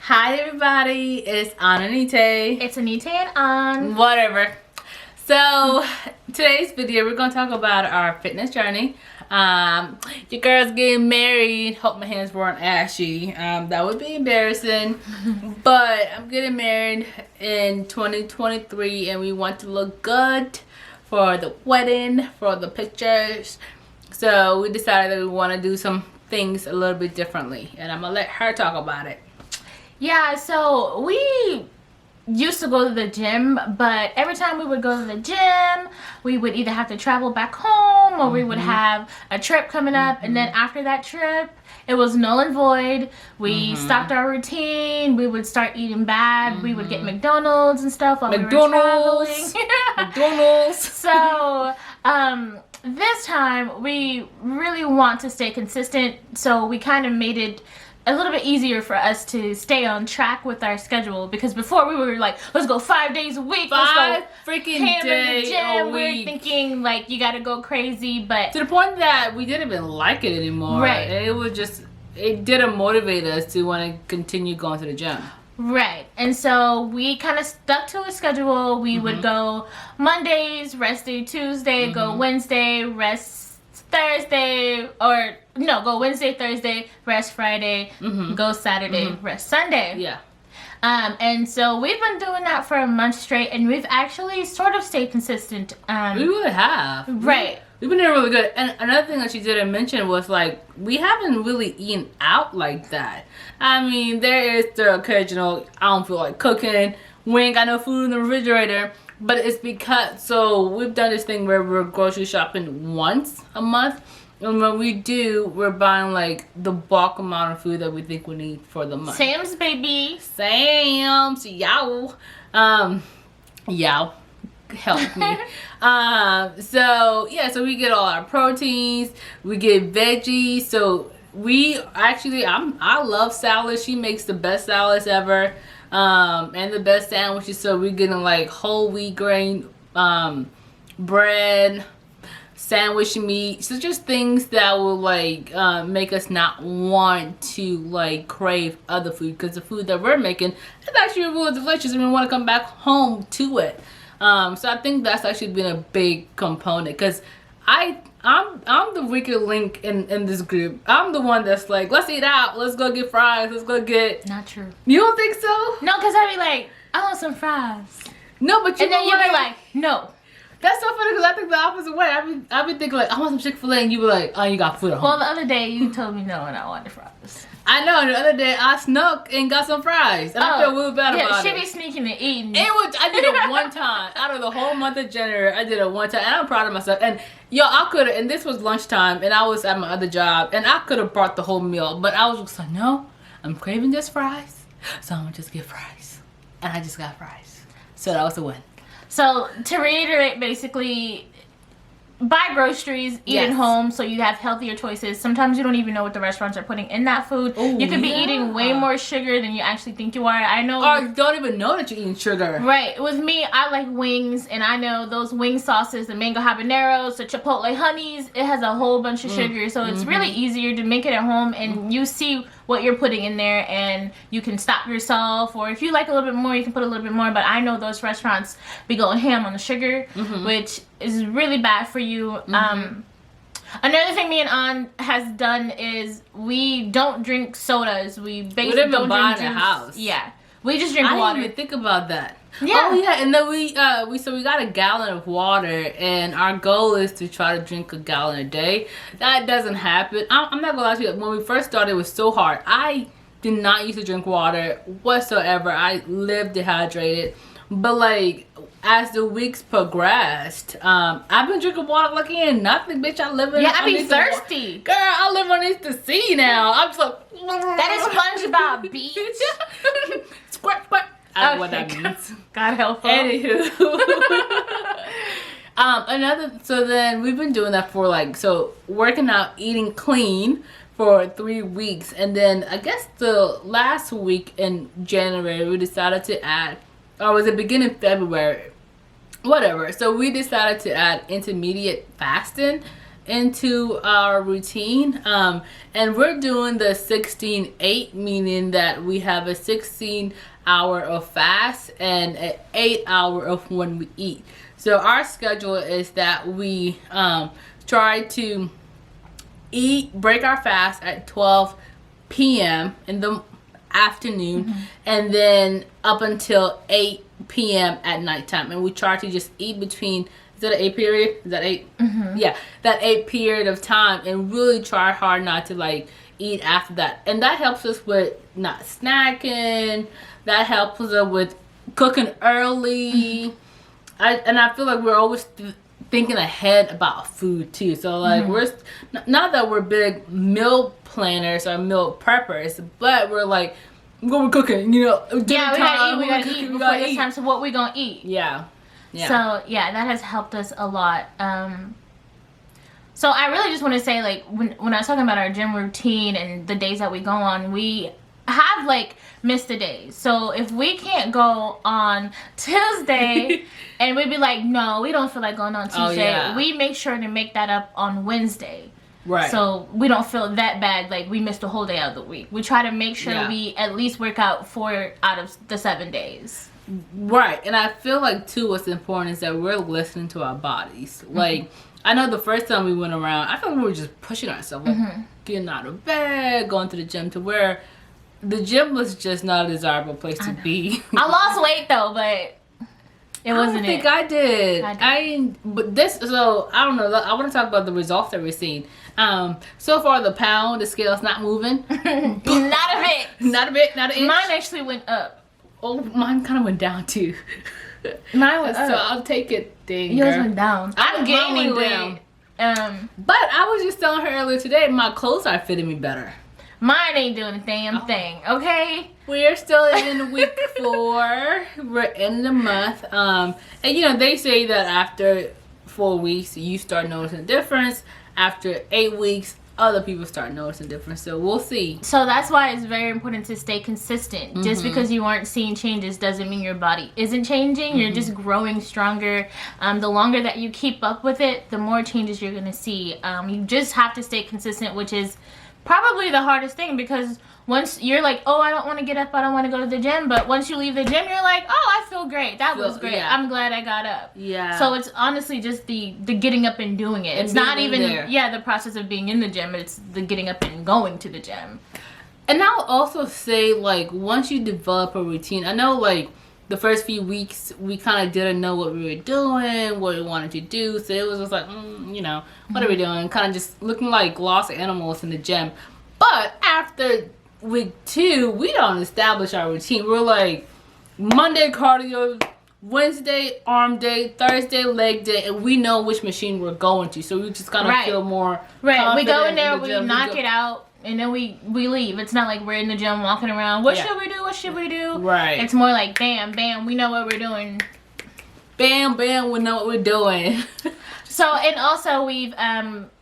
Hi everybody, it's Anite. It's Anita and An. Whatever. So today's video we're gonna talk about our fitness journey. Your girl's getting married. Hope my hands weren't ashy. That would be embarrassing. But I'm getting married in 2023 and we want to look good for the wedding, for the pictures. So we decided that we want to do some things a little bit differently, and I'm gonna let her talk about it. Yeah, so we used to go to the gym, but every time we would go to the gym, we would either have to travel back home or we would have a trip coming up, and then after that trip, it was null and void. We stopped our routine. We would start eating bad. We would get McDonald's and stuff while we were traveling. McDonald's. So, this time we really want to stay consistent, so we kind of made it a little bit easier for us to stay on track with our schedule, because before we were like, let's go 5 days a week, let's go freaking hammer in the days gym. a We were week. thinking like you gotta go crazy, but To the point that we didn't even like it anymore. Right. It didn't motivate us to want to continue going to the gym. right. And so we kind of stuck to a schedule. We would go Mondays, rest day Tuesday, go Wednesday, rest Thursday, or no, go Wednesday, Thursday, rest Friday, go Saturday, rest Sunday. Yeah. And so we've been doing that for a month straight, and we've actually sort of stayed consistent. We really have. Right. We've been doing really good. And another thing that she didn't mention was like, we haven't really eaten out like that. I mean, there is the occasional, I don't feel like cooking, we ain't got no food in the refrigerator. But it's because, so we've done this thing where we're grocery shopping once a month. And when we do, we're buying like the bulk amount of food that we think we need for the month. Sam's baby. Sam's, yow. Yow. Help me. So yeah, so we get all our proteins, we get veggies. So we actually, I love salad. She makes the best salads ever. And the best sandwiches. So we're getting like whole wheat grain bread, sandwich meat. So just things that will like make us not want to like crave other food, because the food that we're making is actually really delicious and we want to come back home to it. So I think that's actually been a big component, because I'm the weaker link in this group. I'm the one that's like, let's eat out, let's go get fries, let's go get. Not true. You don't think so? No, because I'd be like, I want some fries. No, but you And then you'd be like, no. That's so funny, because I think the opposite way. I be thinking like, I want some Chick-fil-A, and you be like, oh, you got food at home. Well, the other day you told me no and I wanted fries. I know, the other day I snuck and got some fries, and I feel really bad about she it. be sneaking and eating. I did it one time. Out of the whole month of January, I did it one time, and I'm proud of myself. And yo, I could have, and this was lunchtime, and I was at my other job, and I could have brought the whole meal, but I was just like, no, I'm craving just fries, so I'm gonna just get fries. And I just got fries. So that was a win. So to reiterate, basically, buy groceries, eat at home, so you have healthier choices. Sometimes you don't even know what the restaurants are putting in that food. Ooh, you could be eating way more sugar than you actually think you are. I know. Or don't even know that you're eating sugar. Right. With me, I like wings, and I know those wing sauces, the mango habaneros, the chipotle honeys, it has a whole bunch of sugar. So it's really easier to make it at home, and you see what you're putting in there, and you can stop yourself, or if you like a little bit more, you can put a little bit more. But I know those restaurants be going ham on the sugar, which is really bad for you. Another thing me and An has done is we don't drink sodas. We basically don't don't buy drink in the juice. house. Yeah, we just drink I water. didn't even think about that. Yeah. Oh yeah, and then we got a gallon of water, and our goal is to try to drink a gallon a day. That doesn't happen. I'm not gonna lie to you. When we first started, it was so hard. I did not used to drink water whatsoever. I lived dehydrated. But like as the weeks progressed, I've been drinking water like it ain't nothing, bitch. I live in I be thirsty. Girl, I live underneath the sea now. I'm so That is SpongeBob Beach. Squirt, squirt. I don't know what Okay, that means. God help her. Anywho. So then we've been doing that for like, so working out, eating clean for 3 weeks. And then I guess the last week in January, we decided to add, or was it beginning February? Whatever. So we decided to add intermediate fasting. into our routine. And we're doing the 16-8, meaning that we have a 16-hour of fast and an 8-hour of when we eat. So our schedule is that we try to break our fast at 12 p.m. in the afternoon, and then up until 8 p.m. at nighttime. And we try to just eat between, is that an 8 period? Is that 8? Yeah, that 8 period of time, and really try hard not to like eat after that. And that helps us with not snacking. That helps us with cooking early. I feel like we're always thinking ahead about food too. So like we're not that we're big meal planners or meal preppers, but we're like, we're cooking, you know. Yeah, we gotta eat before this time. So what we gonna eat? Yeah. So yeah, that has helped us a lot. So I really just want to say, like, when I was talking about our gym routine and the days that we go on, we have like missed the days. So if we can't go on Tuesday and we'd be like, no, we don't feel like going on Tuesday, we make sure to make that up on Wednesday. Right. So we don't feel that bad like we missed a whole day out of the week. We try to make sure we at least work out 4 out of the 7 days. Right. And I feel like too what's important is that we're listening to our bodies. Like, I know the first time we went around, I felt we were just pushing ourselves, like getting out of bed, going to the gym, to where the gym was just not a desirable place to be. I lost weight though, but it wasn't it. I did. But this, so I don't know. I want to talk about the results that we're seeing. So far the pound, the scale's not moving. Not a bit. Not a bit. Not an inch. Mine actually went up. Oh, mine kind of went down too. Mine went up. So I'll take it. Dang, yours went down. I'm gaining weight. But I was just telling her earlier today, my clothes are fitting me better. Mine ain't doing a damn thing, okay? We're still in week 4. We're in the month. And you know, they say that after 4 weeks, you start noticing a difference. After 8 weeks, other people start noticing a difference. So we'll see. So that's why it's very important to stay consistent. Just because you aren't seeing changes doesn't mean your body isn't changing. You're just growing stronger. The longer that you keep up with it, the more changes you're going to see. You just have to stay consistent, which is probably the hardest thing, because once you're like, oh, I don't want to get up, I don't want to go to the gym, but once you leave the gym, you're like, oh, I feel great. That was great. Yeah. I'm glad I got up. Yeah. So it's honestly just the getting up and doing it. It's not even the process of being in the gym. It's the getting up and going to the gym. And I'll also say, like, once you develop a routine, I know, like, the first few weeks, we kind of didn't know what we were doing, what we wanted to do. So it was just like, you know, what are we doing? Kind of just looking like lost animals in the gym. But after week 2, we don't establish our routine. We're like, Monday cardio, Wednesday arm day, Thursday leg day, and we know which machine we're going to. So we just kind of feel more confident. We go in there, we knock it out. And then we leave. It's not like we're in the gym walking around. What should we do? What should we do? Right. It's more like, bam, bam, we know what we're doing. Bam, bam, we know what we're doing. So, and also we've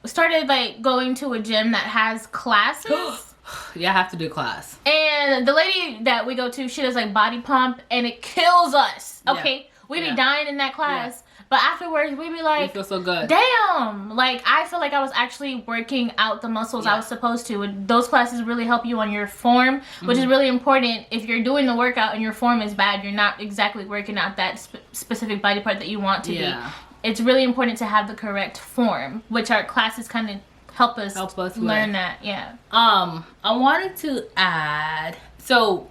started like going to a gym that has classes. Yeah, I have to do class. And the lady that we go to, she does like body pump, and it kills us. Okay? Yeah. We be dying in that class. Yeah. But afterwards, we be like, you feel so good. Damn! Like, I feel like I was actually working out the muscles I was supposed to. And those classes really help you on your form, which is really important. If you're doing the workout and your form is bad, you're not exactly working out that specific body part that you want to be. It's really important to have the correct form, which our classes kind of help us learn that. Yeah. I wanted to add, so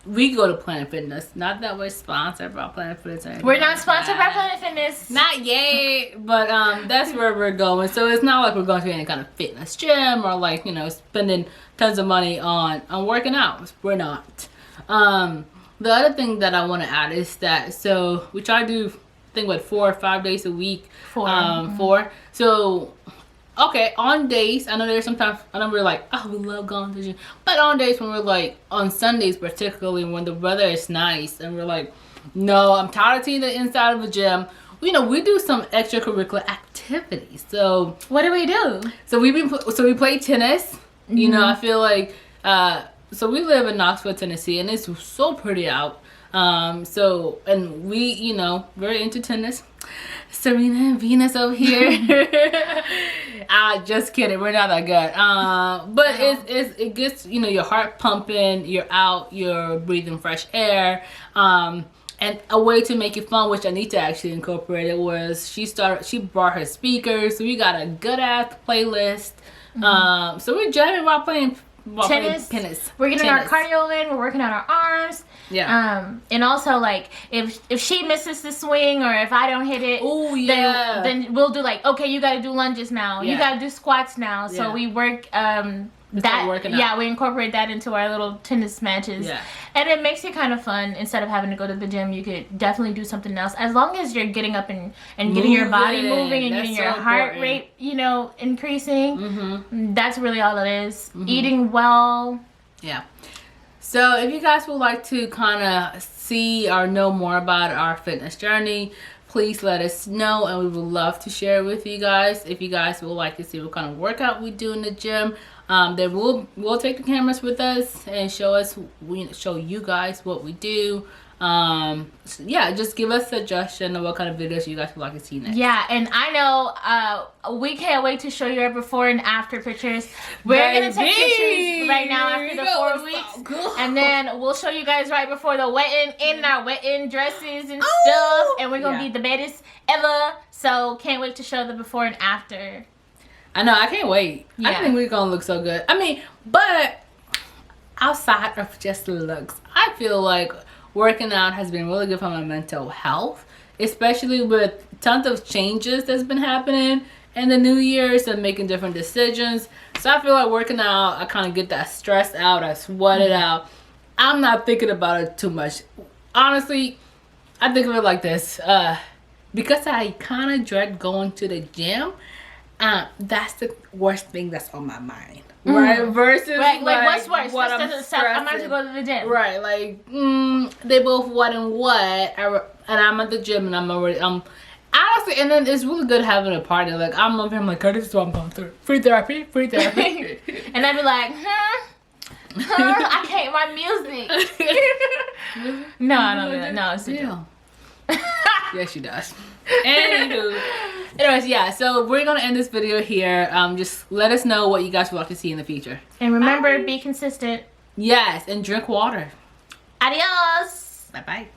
we go to Planet Fitness. Not that we're sponsored by Planet Fitness or anything. We're not sponsored by Planet Fitness. Not yet, but that's where we're going. So it's not like we're going to any kind of fitness gym or like, you know, spending tons of money on working out. We're not. The other thing that I want to add is that, so we try to do, I think, what, 4 or 5 days a week? 4. 4. So, okay, on days, I know there's sometimes, I know we're like, oh, we love going to the gym. But on days when we're like, on Sundays particularly, when the weather is nice, and we're like, no, I'm tired of seeing the inside of a gym. You know, we do some extracurricular activities. So, what do we do? So we play tennis. You know, I feel like, so we live in Knoxville, Tennessee, and it's so pretty out. And we, you know, very into tennis. Serena and Venus over here. Just kidding. We're not that good. But it gets, you know, your heart pumping. You're out. You're breathing fresh air. And a way to make it fun, which Anita actually incorporated, was she brought her speakers. So we got a good ass playlist. So we're jamming while playing tennis. We're getting our cardio in. We're working on our arms. Yeah. And also, like, if she misses the swing or if I don't hit it, then we'll do like, okay, you got to do lunges now. You got to do squats now. So we work we incorporate that into our little tennis matches. Yeah. And it makes it kind of fun. Instead of having to go to the gym, you could definitely do something else. As long as you're getting up and getting your body moving and getting your heart rate, you know, increasing. That's really all it is. Eating well. Yeah. So if you guys would like to kind of see or know more about our fitness journey, please let us know, and we would love to share it with you guys. If you guys would like to see what kind of workout we do in the gym, then we'll take the cameras with us and show you guys what we do. So yeah, just give us a suggestion of what kind of videos you guys would like to see next. Yeah, and I know we can't wait to show you our before and after pictures. We're gonna take pictures right now after the 4 weeks, and then we'll show you guys right before the wedding in our wedding dresses and stuff, and we're gonna be the baddest ever. So can't wait to show the before and after. I know, I can't wait. Yeah. I think we're gonna look so good. I mean, but outside of just the looks, I feel like working out has been really good for my mental health, especially with tons of changes that's been happening in the new years and making different decisions. So I feel like working out, I kind of get that stress out, I sweat it out. I'm not thinking about it too much. Honestly, I think of it like this. Because I kind of dread going to the gym, that's the worst thing that's on my mind. Right, versus like what's worse? What I'm about to go to the gym. Right, like they both what and what, and I'm at the gym and I'm honestly, and then it's really good having a partner. Like I'm over here, I'm like, this is what I'm going through. Free therapy. And I'd be like, I can't write music. No, I don't do that. No, it's a joke. Yes, she does. Anyways, yeah, so we're gonna end this video here. Just let us know what you guys would like to see in the future. And remember, be consistent. Yes, and drink water. Adios. Bye bye.